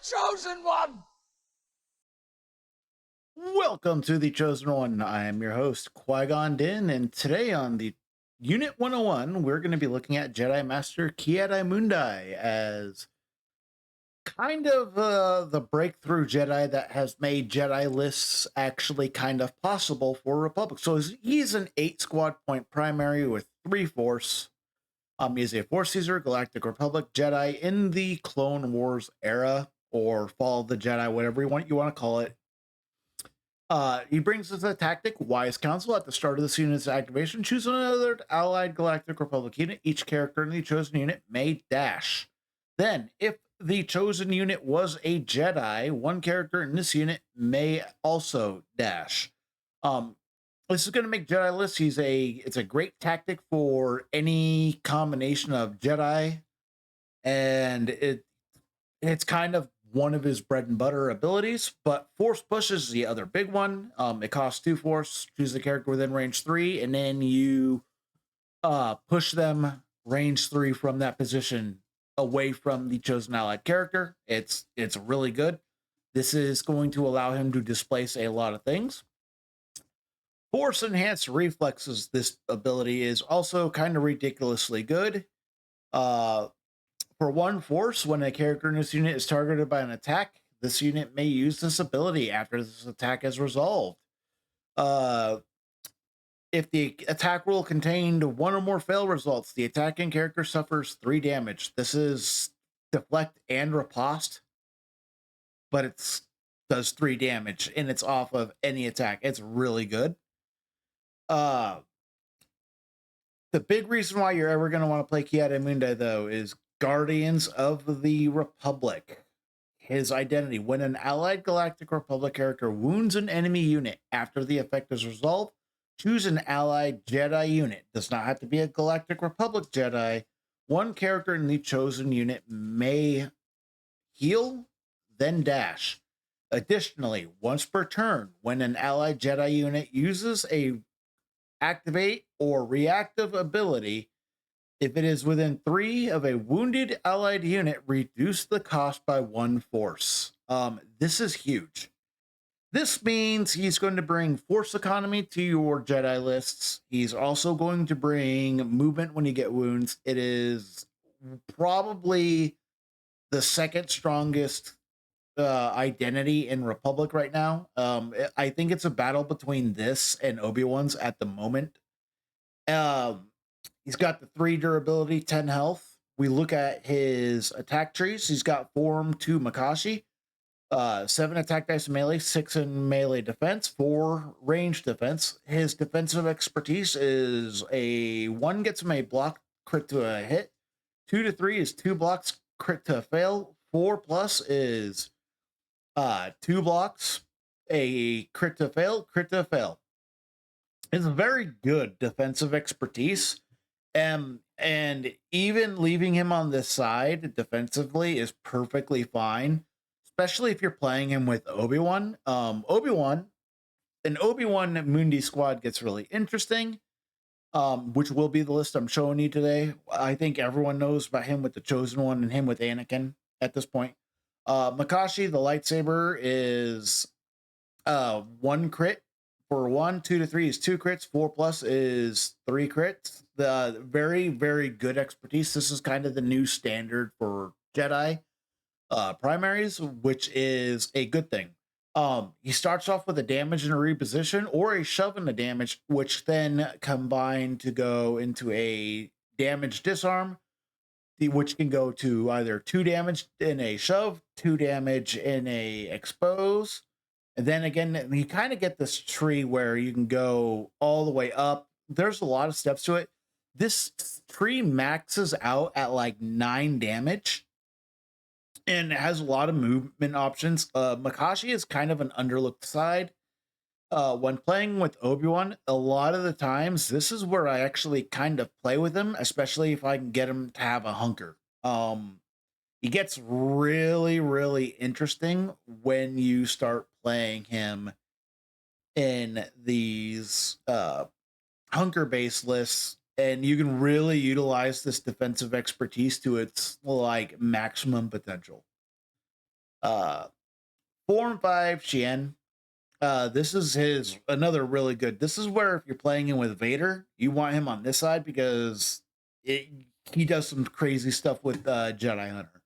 chosen one! Welcome to the Chosen One. I am your host, Qui-Gon Din, and today on the Unit 101, we're going to be looking at Jedi Master Mundi as kind of the breakthrough Jedi that has made Jedi lists actually kind of possible for Republic. So he's an 8 squad point primary with 3 Force. He's a Force User, Galactic Republic Jedi in the Clone Wars era, or Fall of the Jedi, whatever you want to call it. He brings us a tactic, Wise Counsel. At the start of this unit's activation, choose another allied Galactic Republic unit. Each character in the chosen unit may dash. Then, if the chosen unit was a Jedi, one character in this unit may also dash. This is going to make Jedi lists. It's a great tactic for any combination of Jedi, and it's kind of one of his bread and butter abilities, but Force Push is the other big one. It costs 2 Force, choose the character within range 3, and then you push them range 3 from that position away from the chosen allied character. It's really good. This is going to allow him to displace a lot of things. Force Enhanced Reflexes, this ability is also kind of ridiculously good. For 1 Force, when a character in this unit is targeted by an attack, this unit may use this ability after this attack is resolved. If the attack roll contained 1 or more fail results, the attacking character suffers 3 damage. This is deflect and riposte, but it does 3 damage, and it's off of any attack. It's really good. The big reason why you're ever going to want to play Mundi, though, is Guardians of the Republic. His identity. When an allied Galactic Republic character wounds an enemy unit after the effect is resolved, choose an allied Jedi unit. Does not have to be a Galactic Republic Jedi. One character in the chosen unit may heal, then dash. Additionally, once per turn, when an allied Jedi unit uses a activate or reactive ability, if it is within 3 of a wounded allied unit, reduce the cost by 1 Force. This is huge. This means he's going to bring Force economy to your Jedi lists. He's also going to bring movement when you get wounds. It is probably the second strongest identity in Republic right now. I think it's a battle between this and Obi-Wan's at the moment. He's got the 3 durability, 10 health. We look at his attack trees. He's got Form 2 Makashi, 7 attack dice melee, 6 in melee defense, 4 range defense. His defensive expertise is a 1 gets him a block crit to a hit, 2 to 3 is 2 blocks crit to a fail, 4 plus is 2 blocks, a crit to fail, crit to fail. It's a very good defensive expertise. And even leaving him on this side defensively is perfectly fine, especially if you're playing him with Obi-Wan. Obi-Wan Mundi squad gets really interesting, which will be the list I'm showing you today. I think everyone knows about him with the Chosen One and him with Anakin at this point. Makashi, the lightsaber, is 1 crit for 1, 2 to 3 is 2 crits, 4 plus is 3 crits. The very, very good expertise. This is kind of the new standard for Jedi primaries, which is a good thing. He starts off with a damage and a reposition or a shove and a damage, which then combine to go into a damage disarm, which can go to either 2 damage in a shove, 2 damage in a expose. And then again, you kind of get this tree where you can go all the way up. There's a lot of steps to it. This tree maxes out at like 9 damage and it has a lot of movement options. Makashi is kind of an underlooked side. When playing with Obi-Wan, a lot of the times, this is where I actually kind of play with him, especially if I can get him to have a hunker. He gets really, really interesting when you start playing him in these hunker-based lists, and you can really utilize this defensive expertise to its like maximum potential. Uh, 4 and 5 Shien. This is his another really good. This is where if you're playing him with Vader, you want him on this side because it, he does some crazy stuff with Jedi Hunter.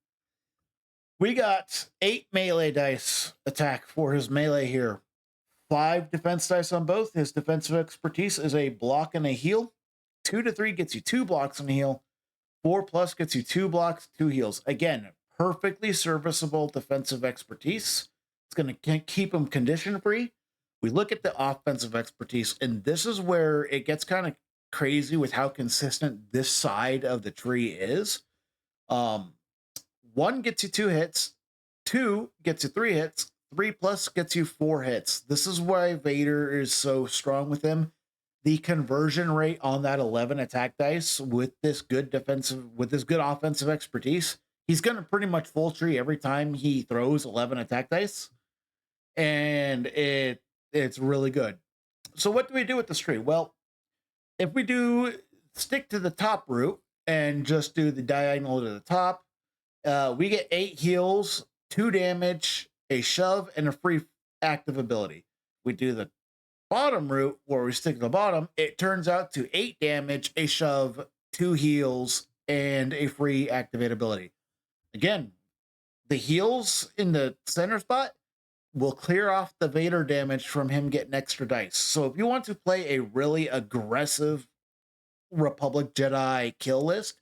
We got 8 melee dice attack for his melee here. 5 defense dice on both. His defensive expertise is a block and a heal. 2 to 3 gets you 2 blocks and a heal. 4+ gets you 2 blocks, 2 heals. Again, perfectly serviceable defensive expertise. It's going to keep him condition free. We look at the offensive expertise, and this is where it gets kind of crazy with how consistent this side of the tree is. 1 gets you 2 hits, 2 gets you 3 hits, 3+ gets you 4 hits. This is why Vader is so strong with him. The conversion rate on that 11 attack dice with this good offensive expertise, he's going to pretty much full tree every time he throws 11 attack dice, and it's really good. So what do we do with this tree? Well, if we do stick to the top route and just do the diagonal to the top, we get 8 heals, 2 damage, a shove, and a free active ability. We do the bottom route where we stick to the bottom, it turns out to 8 damage, a shove, 2 heals, and a free activate ability. Again, the heals in the center spot will clear off the Vader damage from him getting extra dice. So if you want to play a really aggressive Republic Jedi kill list,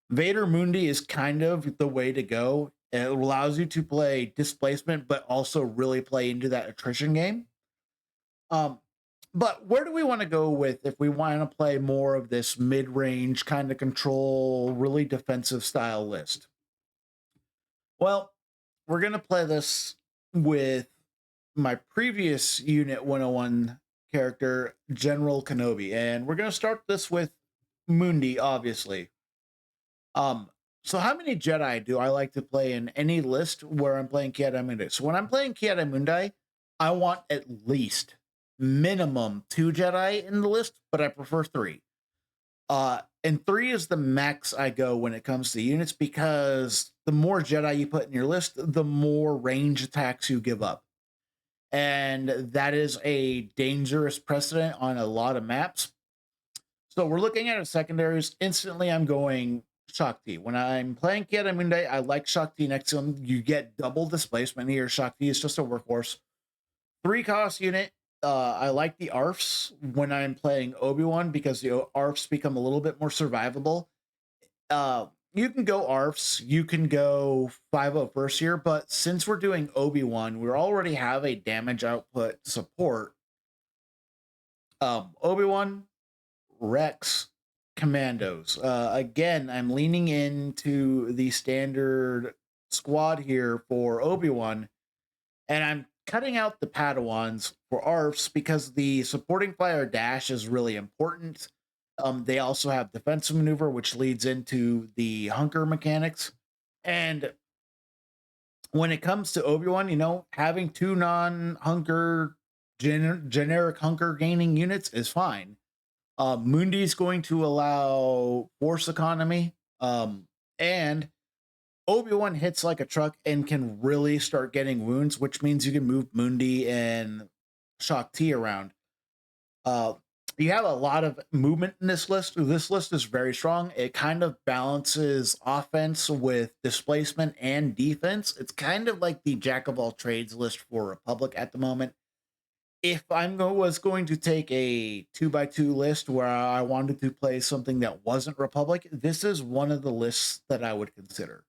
Vader Mundi is kind of the way to go. It allows you to play displacement, but also really play into that attrition game. But where do we want to go with if we want to play more of this mid-range kind of control, really defensive style list? Well, we're going to play this with my previous Unit 101 character, General Kenobi. And we're going to start this with Mundi, obviously. So how many Jedi do I like to play in any list where I'm playing Ki-Adi-Mundi? So when I'm playing Ki-Adi-Mundi, I want at least minimum 2 Jedi in the list, but I prefer 3. And 3 is the max I go when it comes to units, because the more Jedi you put in your list, the more range attacks you give up. And that is a dangerous precedent on a lot of maps. So we're looking at secondaries. Instantly, I'm going Shakti. When I'm playing Ki-Adi-Mundi, I like Shakti next to him. You get double displacement here. Shakti is just a workhorse. 3-cost unit. I like the ARFs when I'm playing Obi-Wan, because the ARFs become a little bit more survivable. You can go ARFs, you can go 5-0 first year, but since we're doing Obi-Wan, we already have a damage output support. Obi-Wan, Rex, Commandos. Again, I'm leaning into the standard squad here for Obi-Wan, and I'm cutting out the Padawans for ARFs because the supporting fire dash is really important. They also have defensive maneuver, which leads into the hunker mechanics. And when it comes to Obi-Wan, having 2 non-hunker generic hunker gaining units is fine. Mundi is going to allow force economy, and Obi-Wan hits like a truck and can really start getting wounds, which means you can move Mundi and Shakti around. You have a lot of movement in this list. This list is very strong. It kind of balances offense with displacement and defense. It's kind of like the jack of all trades list for Republic at the moment. If was going to take a 2x2 list where I wanted to play something that wasn't Republic, this is one of the lists that I would consider.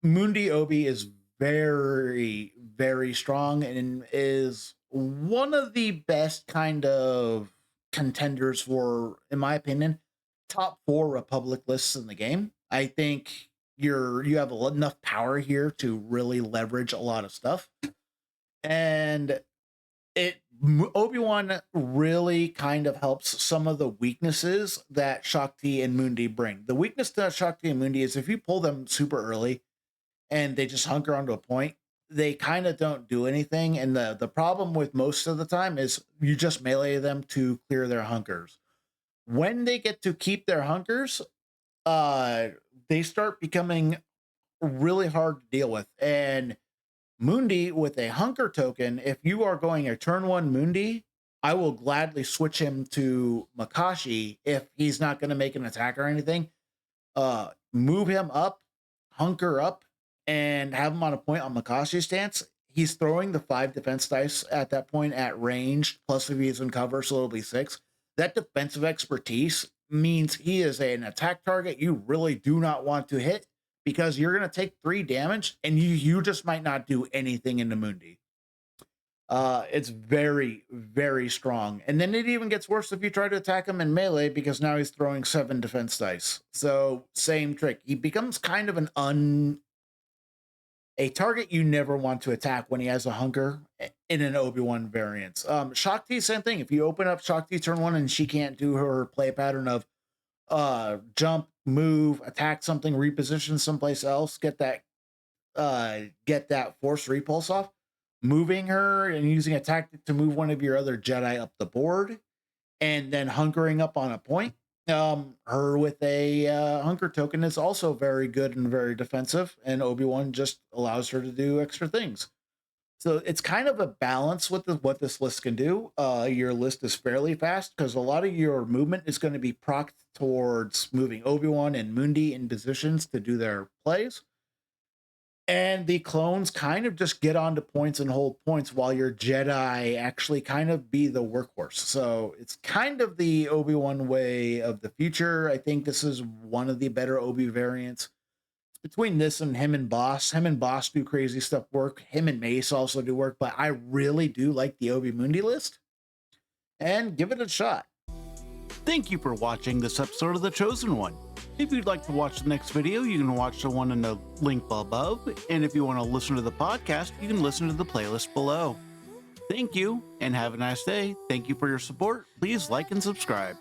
Mundi Obi is very, very strong and is one of the best kind of contenders for, in my opinion, top 4 Republic lists in the game. I think you have enough power here to really leverage a lot of stuff. And Obi-Wan really kind of helps some of the weaknesses that Shakti and Mundi bring. The weakness to Shakti and Mundi is if you pull them super early and they just hunker onto a point, they kind of don't do anything. And the problem with most of the time is you just melee them to clear their hunkers. When they get to keep their hunkers, they start becoming really hard to deal with. And Mundi with a hunker token, if you are going a turn one Mundi, I will gladly switch him to Makashi if he's not going to make an attack or anything. Move him up, hunker up, and have him on a point on Makashi's stance. He's throwing the 5 defense dice at that point at range, plus if he's in cover, so it'll be 6. That defensive expertise means he is an attack target you really do not want to hit, because you're going to take 3 damage and you just might not do anything in the Mundi. It's very, very strong. And then it even gets worse if you try to attack him in melee, because now he's throwing 7 defense dice. So same trick. He becomes kind of a target you never want to attack when he has a hunker in an Obi-Wan variant. Shakti, same thing. If you open up Shakti turn 1 and she can't do her play pattern of jump, move, attack something, reposition someplace else, get that force repulse off, moving her and using a tactic to move one of your other Jedi up the board, and then hunkering up on a point. Her with a hunker token is also very good and very defensive, and Obi-Wan just allows her to do extra things. So it's kind of a balance with what this list can do. Your list is fairly fast because a lot of your movement is going to be procced towards moving Obi-Wan and Mundi in positions to do their plays. And the clones kind of just get onto points and hold points while your Jedi actually kind of be the workhorse. So it's kind of the Obi-Wan way of the future. I think this is one of the better Obi variants. Between this and him and Boss do crazy stuff work. Him and Mace also do work, but I really do like the Obi Mundi list. And give it a shot. Thank you for watching this episode of The Chosen One. If you'd like to watch the next video, you can watch the one in the link above. And if you want to listen to the podcast, you can listen to the playlist below. Thank you and have a nice day. Thank you for your support. Please like and subscribe.